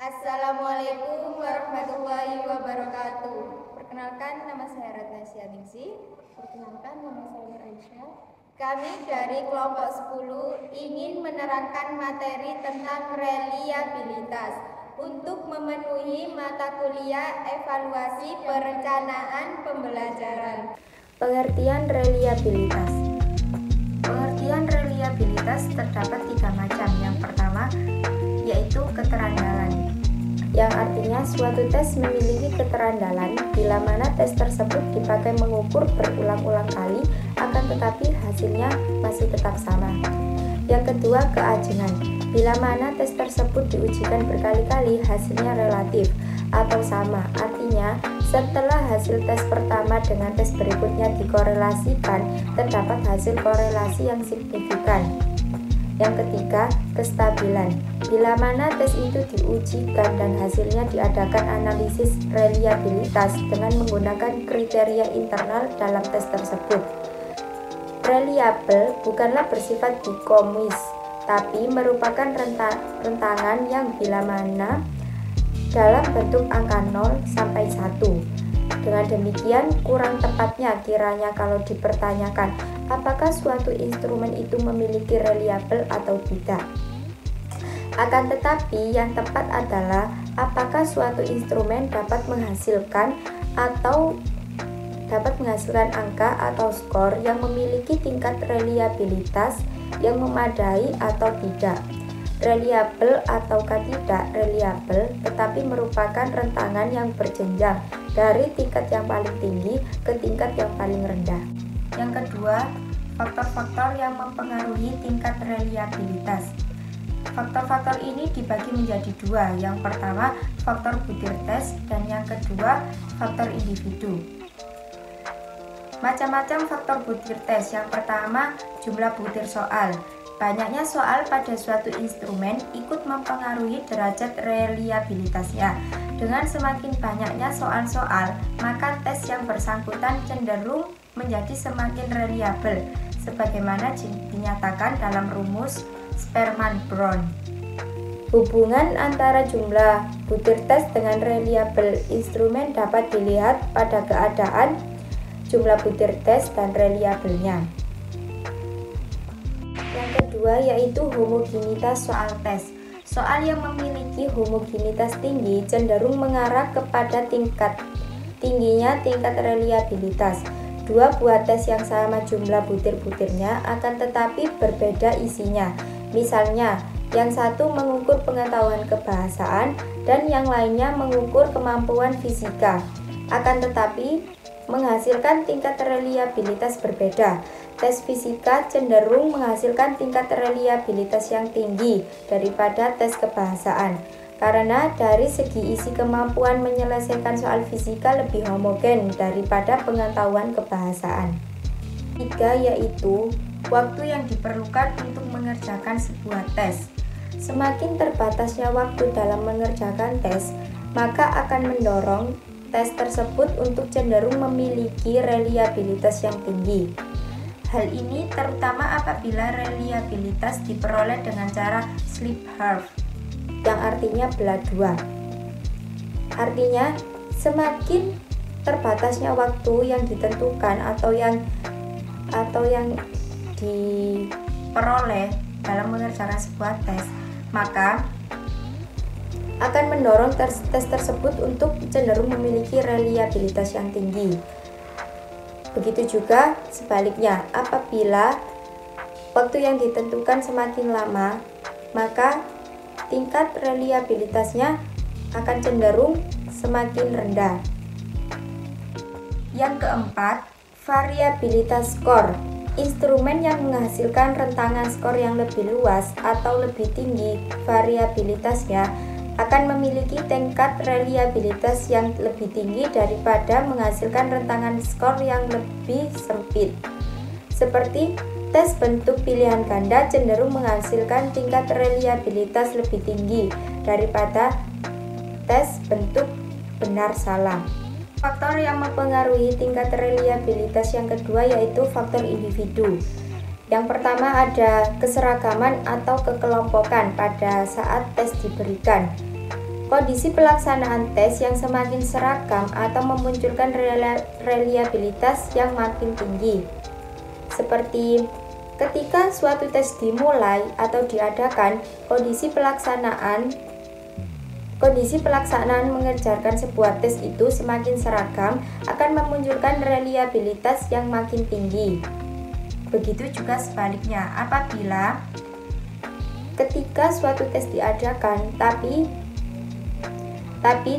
Assalamualaikum warahmatullahi wabarakatuh. Perkenalkan, nama saya Ratna Syaningsi. Perkenalkan, nama saya Aisyah. Kami dari kelompok 10 ingin menerangkan materi tentang reliabilitas untuk memenuhi mata kuliah evaluasi perencanaan pembelajaran. Pengertian reliabilitas. Pengertian reliabilitas terdapat 3 macam. Yang pertama yaitu keterandalan, yang artinya suatu tes memiliki keterandalan bila mana tes tersebut dipakai mengukur berulang-ulang kali, akan tetapi hasilnya masih tetap sama. Yang kedua, keajengan, bila mana tes tersebut diujikan berkali-kali, hasilnya relatif atau sama, artinya setelah hasil tes pertama dengan tes berikutnya dikorelasikan, terdapat hasil korelasi yang signifikan. Yang ketiga, kestabilan, bila mana tes itu diujikan dan hasilnya diadakan analisis reliabilitas dengan menggunakan kriteria internal dalam tes tersebut. Reliable bukanlah bersifat dikomis, tapi merupakan rentangan yang bila mana dalam bentuk angka 0 sampai 1. Dengan demikian, kurang tepatnya kiranya kalau dipertanyakan apakah suatu instrumen itu memiliki reliable atau tidak. Akan tetapi yang tepat adalah apakah suatu instrumen dapat menghasilkan angka atau skor yang memiliki tingkat reliabilitas yang memadai atau tidak. Reliable ataukah tidak reliable, tetapi merupakan rentangan yang berjenjang dari tingkat yang paling tinggi ke tingkat yang paling rendah. Yang kedua, faktor-faktor yang mempengaruhi tingkat reliabilitas. Faktor-faktor ini dibagi menjadi 2. Yang pertama, faktor butir tes, dan yang kedua, faktor individu. Macam-macam faktor butir tes. Yang pertama, jumlah butir soal. Banyaknya soal pada suatu instrumen ikut mempengaruhi derajat reliabilitasnya. Dengan semakin banyaknya soal-soal, maka tes yang bersangkutan cenderung menjadi semakin reliable, sebagaimana dinyatakan dalam rumus Sperman-Brown. Hubungan antara jumlah butir tes dengan reliable instrumen dapat dilihat pada keadaan jumlah butir tes dan reliabelnya. Yang kedua yaitu homogenitas soal tes. Soal yang memiliki homogenitas tinggi cenderung mengarah kepada tingginya tingkat reliabilitas. Dua buah tes yang sama jumlah butir-butirnya akan tetapi berbeda isinya. Misalnya, yang satu mengukur pengetahuan kebahasaan dan yang lainnya mengukur kemampuan fisika. Akan tetapi menghasilkan tingkat reliabilitas berbeda. Tes fisika cenderung menghasilkan tingkat reliabilitas yang tinggi daripada tes kebahasaan, karena dari segi isi kemampuan menyelesaikan soal fisika lebih homogen daripada pengetahuan kebahasaan. Tiga yaitu waktu yang diperlukan untuk mengerjakan sebuah tes. Semakin terbatasnya waktu dalam mengerjakan tes, maka akan mendorong tes tersebut untuk cenderung memiliki reliabilitas yang tinggi. Hal ini terutama apabila reliabilitas diperoleh dengan cara slip half, yang artinya belah dua. Artinya, semakin terbatasnya waktu yang ditentukan atau yang diperoleh dalam mengerjakan sebuah tes, maka akan mendorong tes tersebut untuk cenderung memiliki reliabilitas yang tinggi. Begitu juga sebaliknya, apabila waktu yang ditentukan semakin lama, maka tingkat reliabilitasnya akan cenderung semakin rendah. Yang keempat, variabilitas skor. Instrumen yang menghasilkan rentangan skor yang lebih luas atau lebih tinggi variabilitasnya akan memiliki tingkat reliabilitas yang lebih tinggi daripada menghasilkan rentangan skor yang lebih sempit. Seperti tes bentuk pilihan ganda cenderung menghasilkan tingkat reliabilitas lebih tinggi daripada tes bentuk benar salah. Faktor yang mempengaruhi tingkat reliabilitas yang kedua yaitu faktor individu. Yang pertama ada keseragaman atau kekelompokan pada saat tes diberikan. Kondisi pelaksanaan tes yang semakin seragam atau memunculkan reliabilitas yang makin tinggi. Seperti ketika suatu tes dimulai atau diadakan, kondisi pelaksanaan mengerjakan sebuah tes itu semakin seragam akan memunculkan reliabilitas yang makin tinggi. Begitu juga sebaliknya, apabila ketika suatu tes diadakan tapi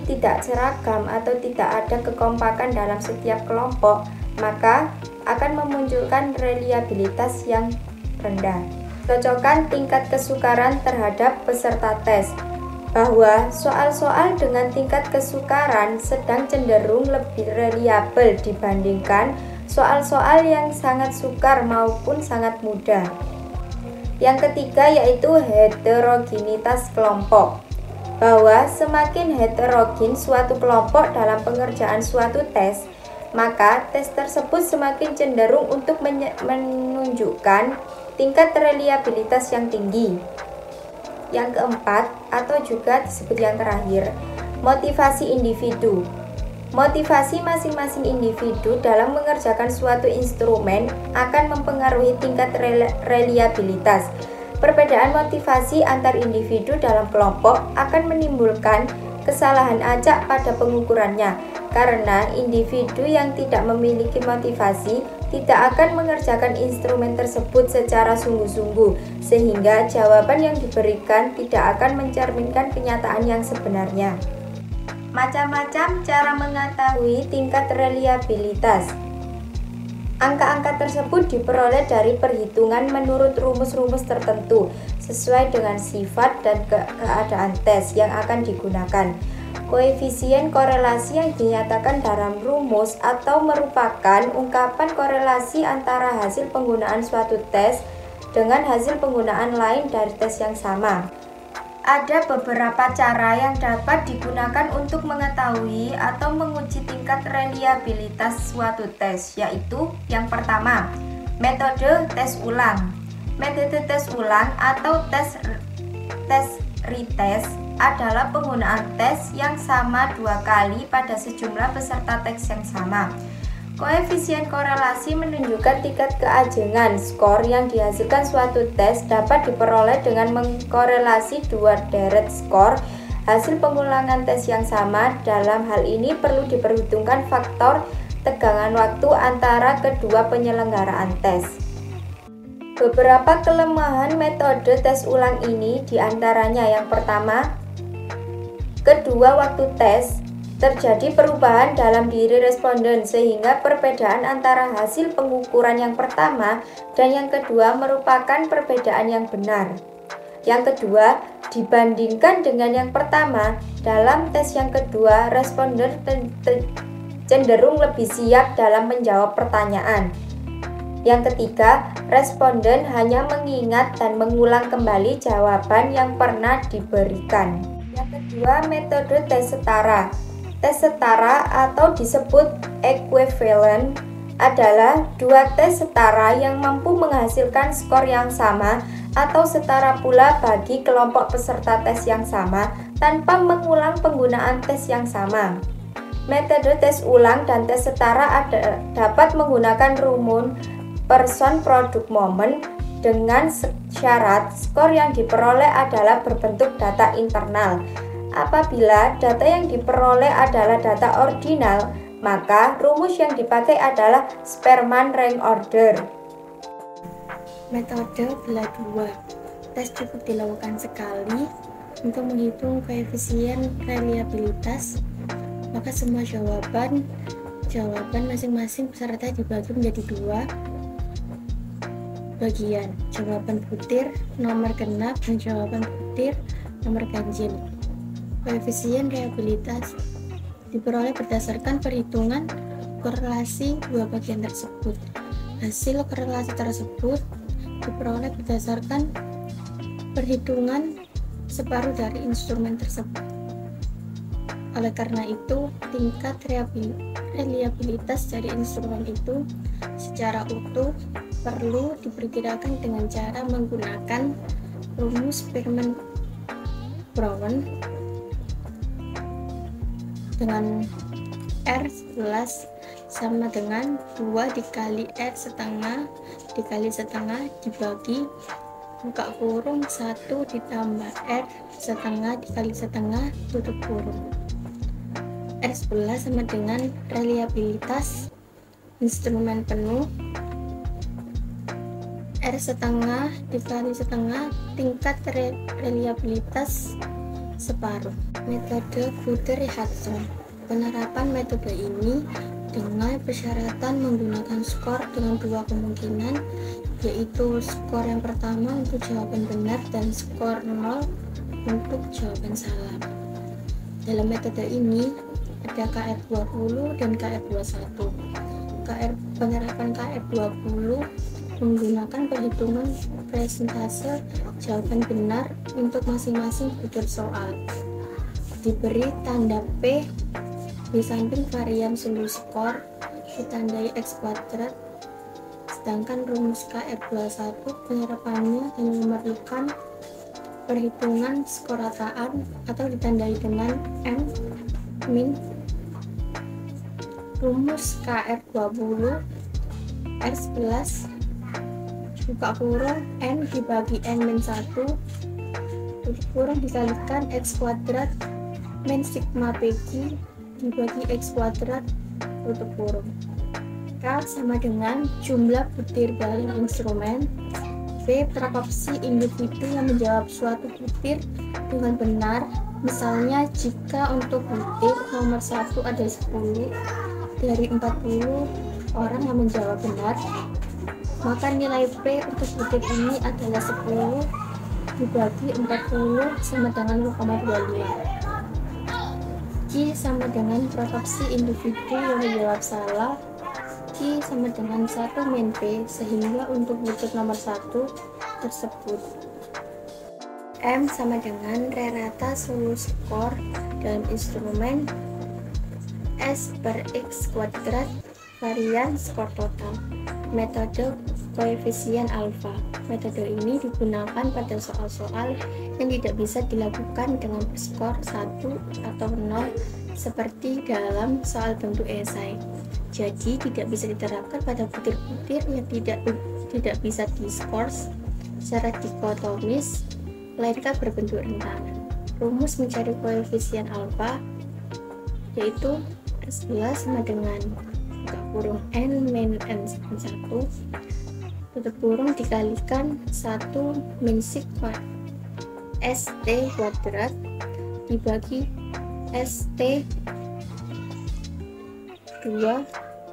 tidak seragam atau tidak ada kekompakan dalam setiap kelompok, maka akan memunculkan reliabilitas yang rendah. Cocokan tingkat kesukaran terhadap peserta tes, bahwa soal-soal dengan tingkat kesukaran sedang cenderung lebih reliabel dibandingkan soal-soal yang sangat sukar maupun sangat mudah. Yang ketiga yaitu heterogenitas kelompok, bahwa semakin heterogen suatu kelompok dalam pengerjaan suatu tes, maka tes tersebut semakin cenderung untuk menunjukkan tingkat reliabilitas yang tinggi. Yang keempat, atau juga disebut yang terakhir, motivasi individu. Motivasi masing-masing individu dalam mengerjakan suatu instrumen akan mempengaruhi tingkat reliabilitas. Perbedaan motivasi antar individu dalam kelompok akan menimbulkan kesalahan acak pada pengukurannya, karena individu yang tidak memiliki motivasi tidak akan mengerjakan instrumen tersebut secara sungguh-sungguh, sehingga jawaban yang diberikan tidak akan mencerminkan kenyataan yang sebenarnya. Macam-macam cara mengetahui tingkat reliabilitas. Angka-angka tersebut diperoleh dari perhitungan menurut rumus-rumus tertentu sesuai dengan sifat dan keadaan tes yang akan digunakan. Koefisien korelasi yang dinyatakan dalam rumus atau merupakan ungkapan korelasi antara hasil penggunaan suatu tes dengan hasil penggunaan lain dari tes yang sama. Ada beberapa cara yang dapat digunakan untuk mengetahui atau menguji tingkat reliabilitas suatu tes, yaitu yang pertama, metode tes ulang. Metode tes ulang atau tes retest adalah penggunaan tes yang sama dua kali pada sejumlah peserta tes yang sama. Koefisien korelasi menunjukkan tingkat keajengan skor yang dihasilkan suatu tes dapat diperoleh dengan mengkorelasi dua deret skor hasil pengulangan tes yang sama. Dalam hal ini perlu diperhitungkan faktor tegangan waktu antara kedua penyelenggaraan tes. Beberapa kelemahan metode tes ulang ini diantaranya yang pertama, kedua waktu tes terjadi perubahan dalam diri responden sehingga perbedaan antara hasil pengukuran yang pertama dan yang kedua merupakan perbedaan yang benar. Yang kedua, dibandingkan dengan yang pertama, dalam tes yang kedua responden cenderung lebih siap dalam menjawab pertanyaan. Yang ketiga, responden hanya mengingat dan mengulang kembali jawaban yang pernah diberikan. Yang kedua, metode tes setara. Tes setara atau disebut equivalent adalah dua tes setara yang mampu menghasilkan skor yang sama atau setara pula bagi kelompok peserta tes yang sama tanpa mengulang penggunaan tes yang sama. Metode tes ulang dan tes setara dapat menggunakan rumus person product moment dengan syarat skor yang diperoleh adalah berbentuk data internal. Apabila data yang diperoleh adalah data ordinal, maka rumus yang dipakai adalah Spearman rank order. Metode belah dua. Tes cukup dilakukan sekali untuk menghitung koefisien reliabilitas, maka semua jawaban masing-masing peserta dibagi menjadi dua bagian, jawaban butir, nomor genap, dan jawaban butir, nomor ganjil. Koefisien reliabilitas diperoleh berdasarkan perhitungan korelasi dua bagian tersebut. Hasil korelasi tersebut diperoleh berdasarkan perhitungan separuh dari instrumen tersebut. Oleh karena itu, tingkat reliabilitas dari instrumen itu secara utuh perlu diperkirakan dengan cara menggunakan rumus Spearman-Brown dengan R11 sama dengan 2 dikali R setengah dikali setengah dibagi buka kurung 1 ditambah R setengah dikali setengah tutup kurung. R11 sama dengan reliabilitas instrumen penuh R setengah dikali setengah tingkat reliabilitas separuh. Metode Budde-Richardson. Penerapan metode ini dengan persyaratan menggunakan skor dengan dua kemungkinan, yaitu skor yang pertama untuk jawaban benar dan skor 0 untuk jawaban salah. Dalam metode ini ada KR20 dan KR21. Penerapan KR20 menggunakan perhitungan persentase jawaban benar untuk masing-masing butir soal. Diberi tanda P di samping varian sumber skor ditandai X kuadrat, sedangkan rumus KR21 penerapannya hanya memerlukan perhitungan skor rataan atau ditandai dengan M min. Rumus KR20 R11 buka kurung N dibagi N-1 tutup kurung dikalikan X kuadrat min sigma PQ dibagi X kuadrat tutup kurung. K sama dengan jumlah butir dalam instrumen. B proporsi individu yang menjawab suatu butir dengan benar. Misalnya jika untuk butir nomor 1 ada 10 dari 40 orang yang menjawab benar, maka nilai P untuk butir ini adalah 10 dibagi 40 sama dengan 0,25. Q sama dengan proporsi individu yang menjawab salah. Q sama dengan 1 min P, sehingga untuk butir nomor 1 tersebut M sama dengan rata seluruh skor dalam instrumen S per X kuadrat varian skor total. Metode koefisien alfa. Metode ini digunakan pada soal-soal yang tidak bisa dilakukan dengan skor 1 atau 0 seperti dalam soal bentuk esai. Jadi tidak bisa diterapkan pada butir-butir yang tidak bisa diskors secara dikotomis, melainkan berbentuk rentangan. Rumus mencari koefisien alfa yaitu S11 sama dengan buka kurung N min N1 tutup kurung dikalikan 1 min sigma ST kuadrat dibagi ST 2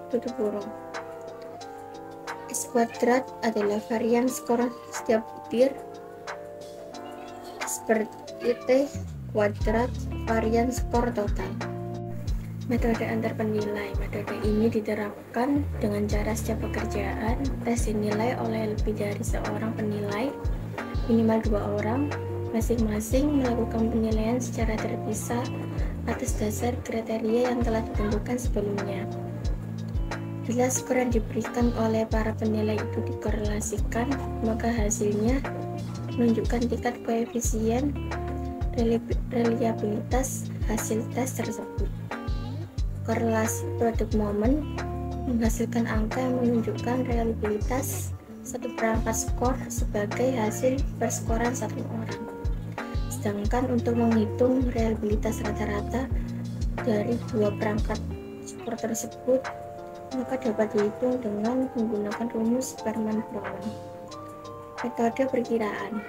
tutup kurung. S kuadrat adalah varian skor setiap butir. S per T kuadrat varian skor total. Metode antar penilai. Metode ini diterapkan dengan cara setiap pekerjaan tes dinilai oleh lebih dari seorang penilai, minimal 2 orang, masing-masing melakukan penilaian secara terpisah atas dasar kriteria yang telah ditentukan sebelumnya. Bila skor yang diberikan oleh para penilai itu dikorelasikan, maka hasilnya menunjukkan tingkat koefisien reliabilitas hasil tes tersebut. Korelasi produk momen menghasilkan angka yang menunjukkan reliabilitas satu perangkat skor sebagai hasil perskoran satu orang. Sedangkan untuk menghitung reliabilitas rata-rata dari dua perangkat skor tersebut, maka dapat dihitung dengan menggunakan rumus Sperman-Brown. Metode perkiraan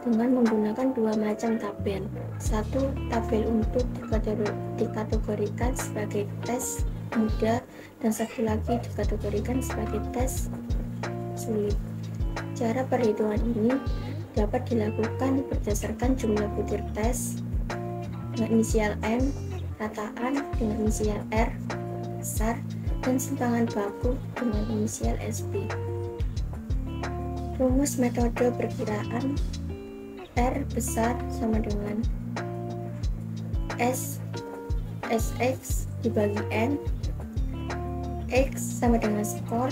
dengan menggunakan dua macam tabel. Satu, tabel untuk dikategorikan sebagai tes mudah dan satu lagi dikategorikan sebagai tes sulit. Cara perhitungan ini dapat dilakukan berdasarkan jumlah butir tes dengan inisial N, rataan dengan inisial R besar, dan simpangan baku dengan inisial SB. Rumus metode perkiraan R besar sama dengan SX dibagi N, X sama dengan skor,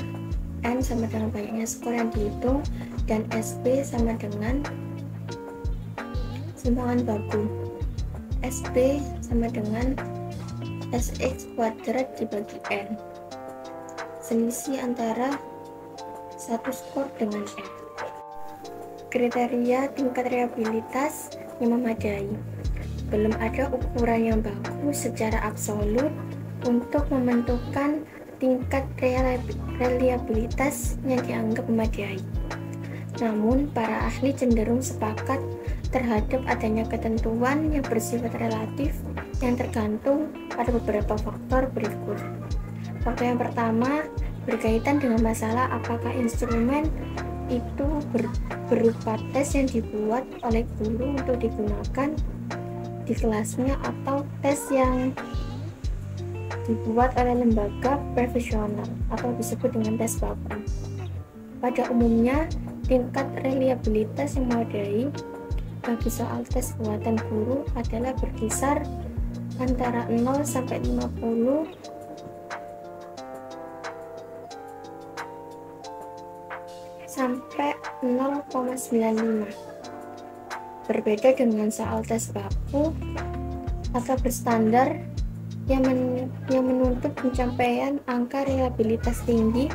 N sama dengan banyaknya skor yang dihitung, dan SB sama dengan simpangan baku. SB sama dengan Sx kuadrat dibagi N. Selisih antara satu skor dengan N. Kriteria tingkat reliabilitas yang memadai. Belum ada ukuran yang bagus secara absolut untuk menentukan tingkat reliabilitas yang dianggap memadai. Namun, para ahli cenderung sepakat terhadap adanya ketentuan yang bersifat relatif yang tergantung pada beberapa faktor berikut. Faktor yang pertama berkaitan dengan masalah apakah instrumen itu berupa tes yang dibuat oleh guru untuk digunakan di kelasnya atau tes yang dibuat oleh lembaga profesional atau disebut dengan tes papan. Pada umumnya, tingkat reliabilitas yang memadai bagi soal tes buatan guru adalah berkisar antara 0 sampai 50 sampai 0,95. Berbeda dengan soal tes baku atau berstandar yang menuntut pencapaian angka reliabilitas tinggi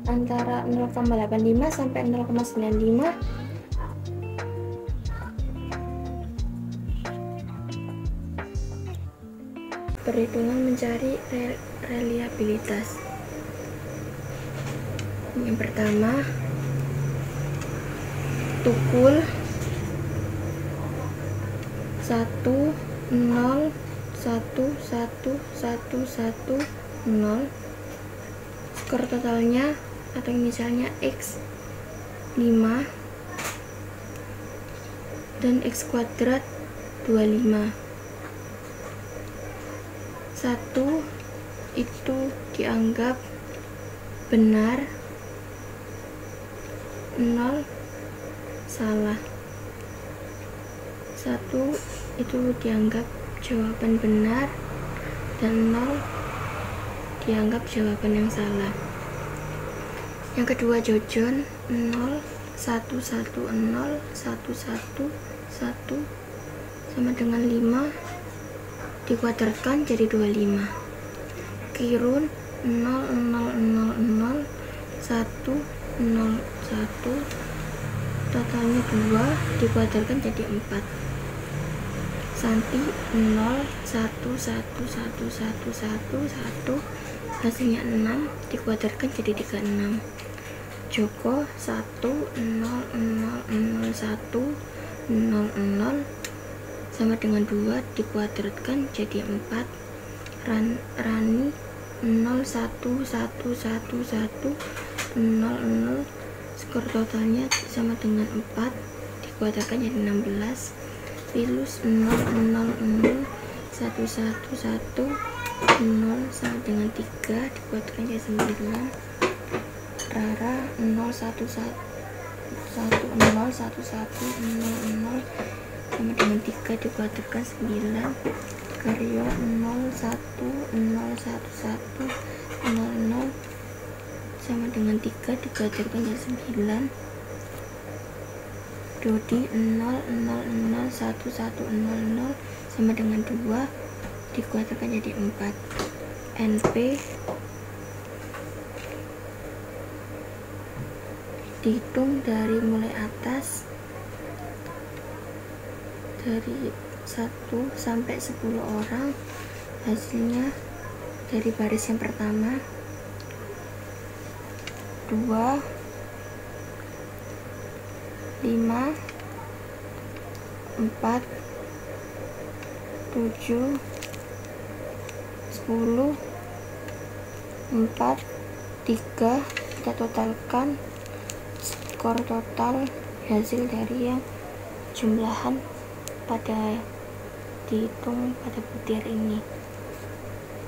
antara 0,85 sampai 0,95. Perhitungan mencari reliabilitas. Yang pertama, tukul 1 0 1 1 1 1 0. Skor totalnya atau misalnya X 5 dan X kuadrat 25. 1 itu dianggap benar, 0 salah. 1 itu dianggap jawaban benar dan 0 dianggap jawaban yang salah. Yang kedua, jojon 0 1 1 0 1 1 1 sama dengan 5 dikuadratkan jadi 25. Kirun 0 0 0 0 1 0 1 totalnya 2 dikuadratkan jadi 4. Santi 0 1 1 1 1 1 1 hasilnya 6 dikuadratkan jadi 36. Joko 1 0 0 0 1 0 0 sama dengan 2 dikuadratkan jadi 4. Rani 0 1 1 1 1 0 0 skor totalnya sama dengan 4 dikuadratkan jadi 16. Pilus 0 0 0 1 1 1 0 sama dengan 3 dikuadratkan jadi 9. Rara 0 1 1 1 0 1 1 0 0 sama dengan 3 dikuadratkan 9. Karyo 0 1 0 1 1 0 0 sama dengan 3 dikuadratkan jadi 9. Dodi 0 0 0 1 1 0 0 sama dengan 2 dikuadratkan jadi 4. NP dihitung dari mulai atas dari 1 sampai 10 orang. Hasilnya dari baris yang pertama 2 5 4 7 10 4 3. Kita totalkan skor total hasil dari yang jumlahan pada dihitung pada butir ini.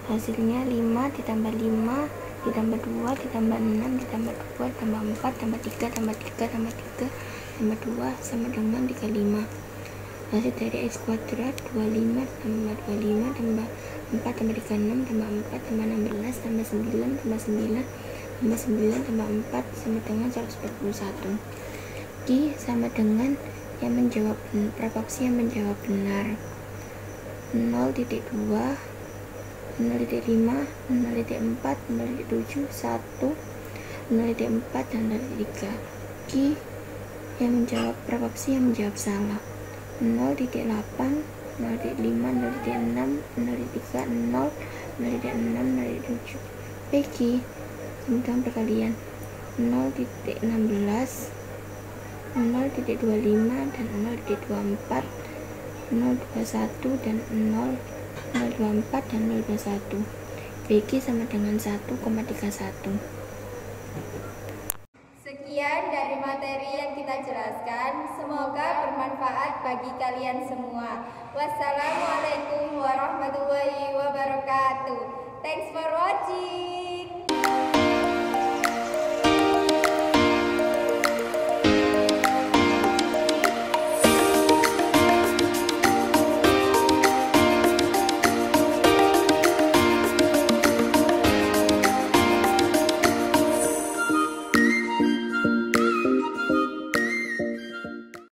Hasilnya 5 ditambah 5 ditambah 2 ditambah 6 ditambah 2 tambah 4 tambah 3 tambah 3 tambah 3 tambah 2 sama dengan 35. Hasil dari X kuadrat 25 tambah 25 tambah 4 tambah 36 tambah 4 tambah 16 tambah 9 tambah 9 tambah 9 tambah 4 sama dengan 141. Q sama dengan yang menjawab proporsi yang menjawab benar 0,2 0,5, 0,4, 0,7, 1, 0,4, dan 0,3. Ki yang menjawab berapa opsi yang menjawab salah? 0,8, 0,5, 0,6, 0,3, 0, 0,6, 0,7. Peggy, tentang perkalian 0,16, 0,25, dan 0,24, 0,21, dan 0,24, dan 0,21. Peggy sama dengan 1,31. Sekian dari materi yang kita jelaskan. Semoga bermanfaat bagi kalian semua. Wassalamualaikum warahmatullahi wabarakatuh. Thanks for watching.